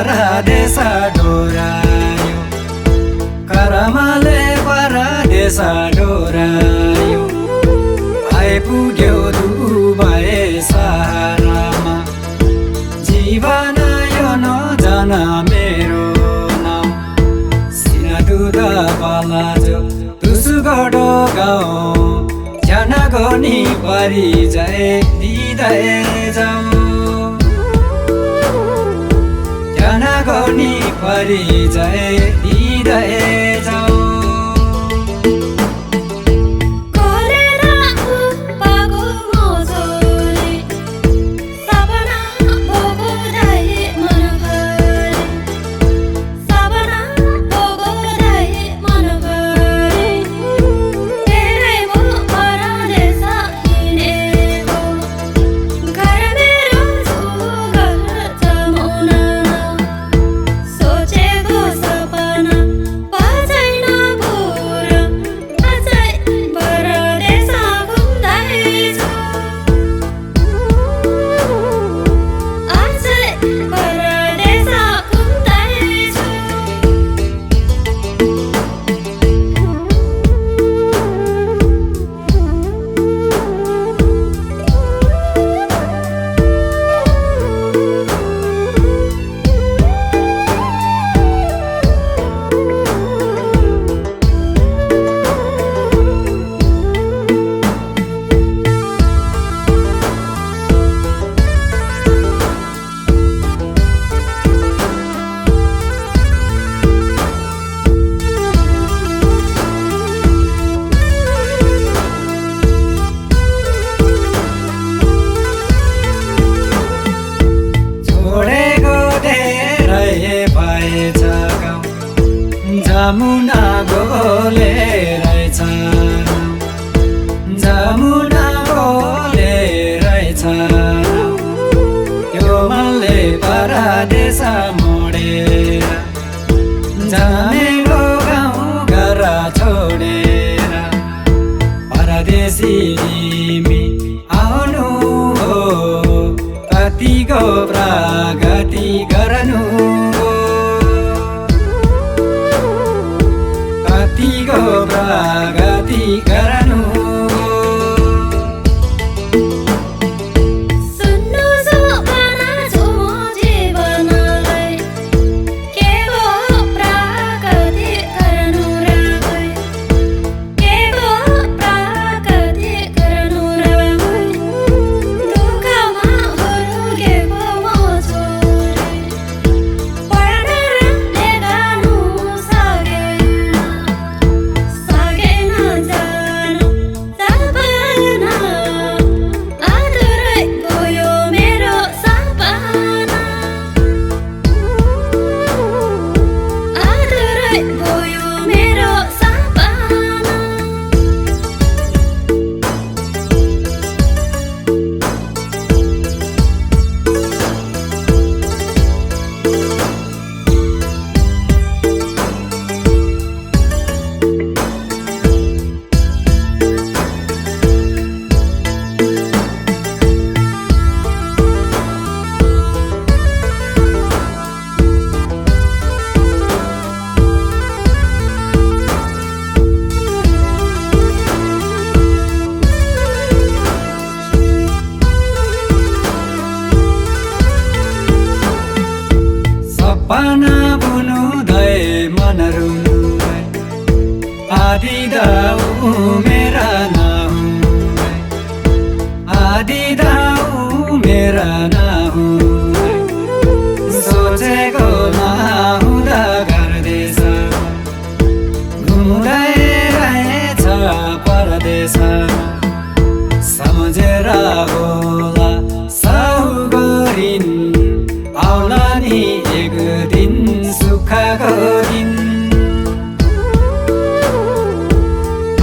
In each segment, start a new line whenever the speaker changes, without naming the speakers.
परदेश डोरायो कर्मले परदेश डोरायो आइपुग्यो दुबई सहारामा जीवन यो नजान मेरो नाम सिनादुध पलाजो तुसुगढो गाउँ जनगनी परिचय दिँदै जाऊ जनगनी परिचय दिँदै जाऊ जमुना गोले रहेछ जमुना गोले रहेछ त्यो मनले परदेश मोडेर जामेको गाउँ घर छोडेर परदेशी तिमी आउनु हो कतिको प्रगति गर्नु कतिको प्रगति गर्नु सपना बुनुदै मन रुनुदै आदि दाउ मेरा नहुँ आदि दाउ मेरा नहुँ सोचेको नहुँदा गर्दैछ घुम्दै रहेछ परदेशमा सम्झेर होला साहु गरिन् आउला नि एक दिन सुखको दिन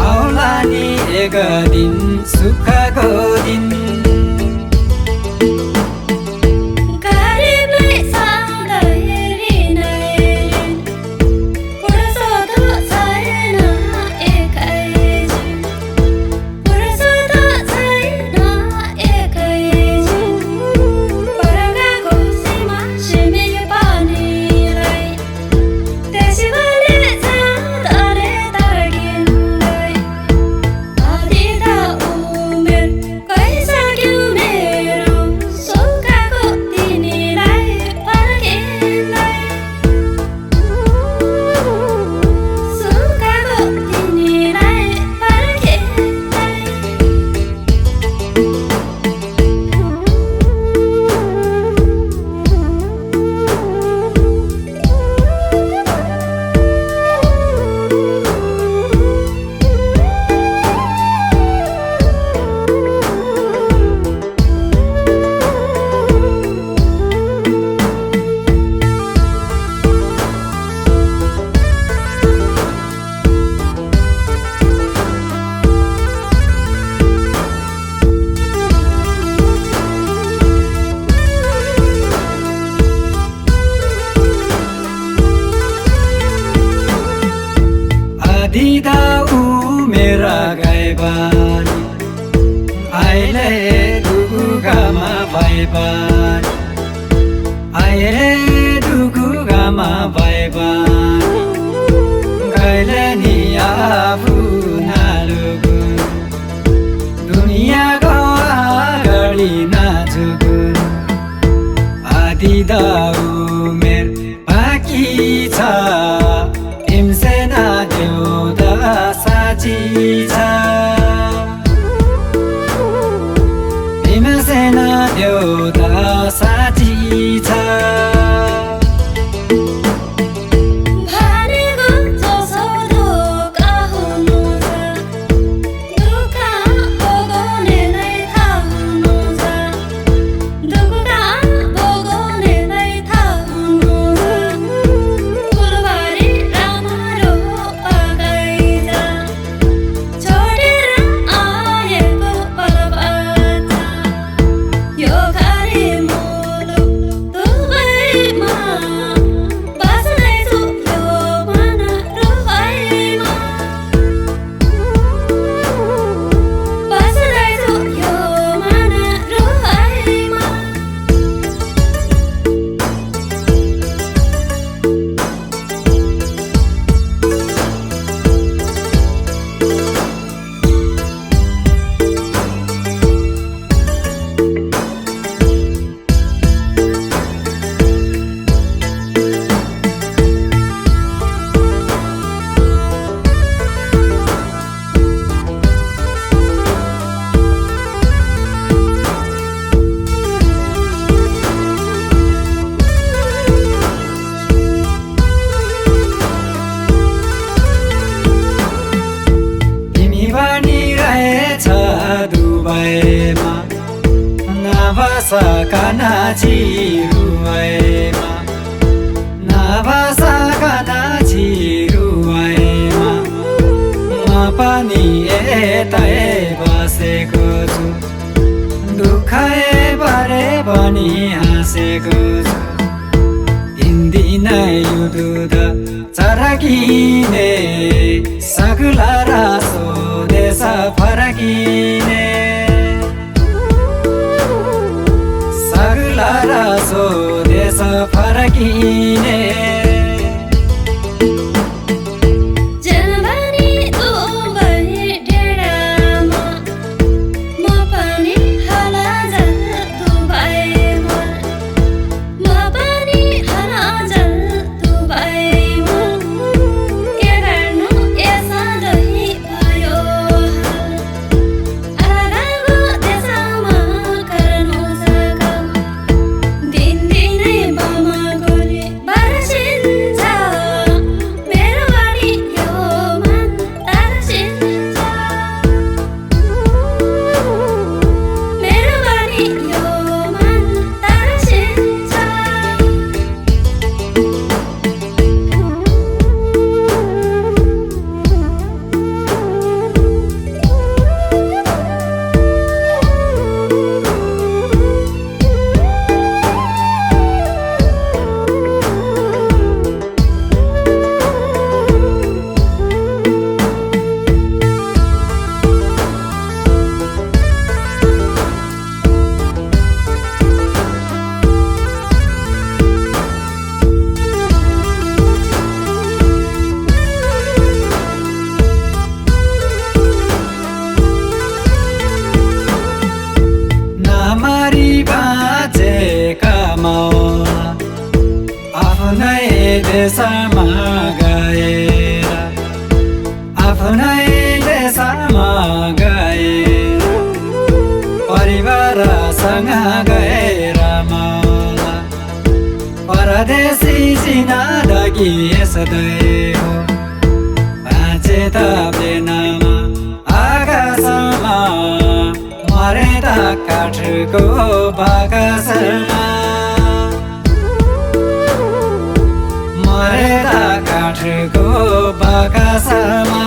आउला नि एक दिन सुखको दिन
पानी
बानी आए दुखु गामा भए बानी गैले नि आफू नालुगुन दुनियाँको अगाडि नाजुगुन आदि द उमेर बाँकी छ भीमसेना देउदा साँची छ भीमसेना देउदा साँची छ दुबईमा नभसका नाचिरुवाईमा नभसका नाचिरुवाईमा म पनि यतै बसेको छु दुःखै परे पनि हाँसेको छु दिनदिनै यो दुध चरकिने सगला रासो देश फरकिने सगला रासो देश फरकिने आफ्नै देशमा गएर आफ्नै देशमा गएर परिवारसँग गएर मलाई परदेशी जिन्दगी यस्तै हो बाँचे त बेनामा आकाशमा मरे त काठको बाकसमा मरे त काठको बाकसमा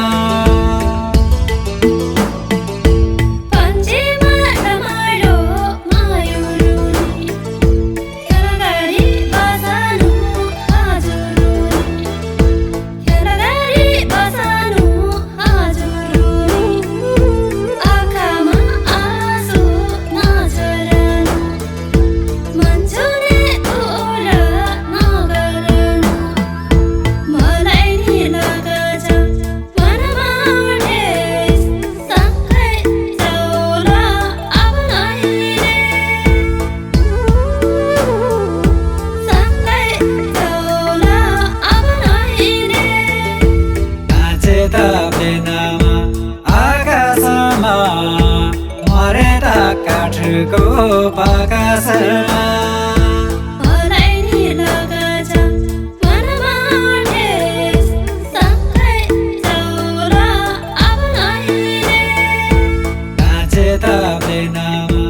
व्यथा प्रेरणा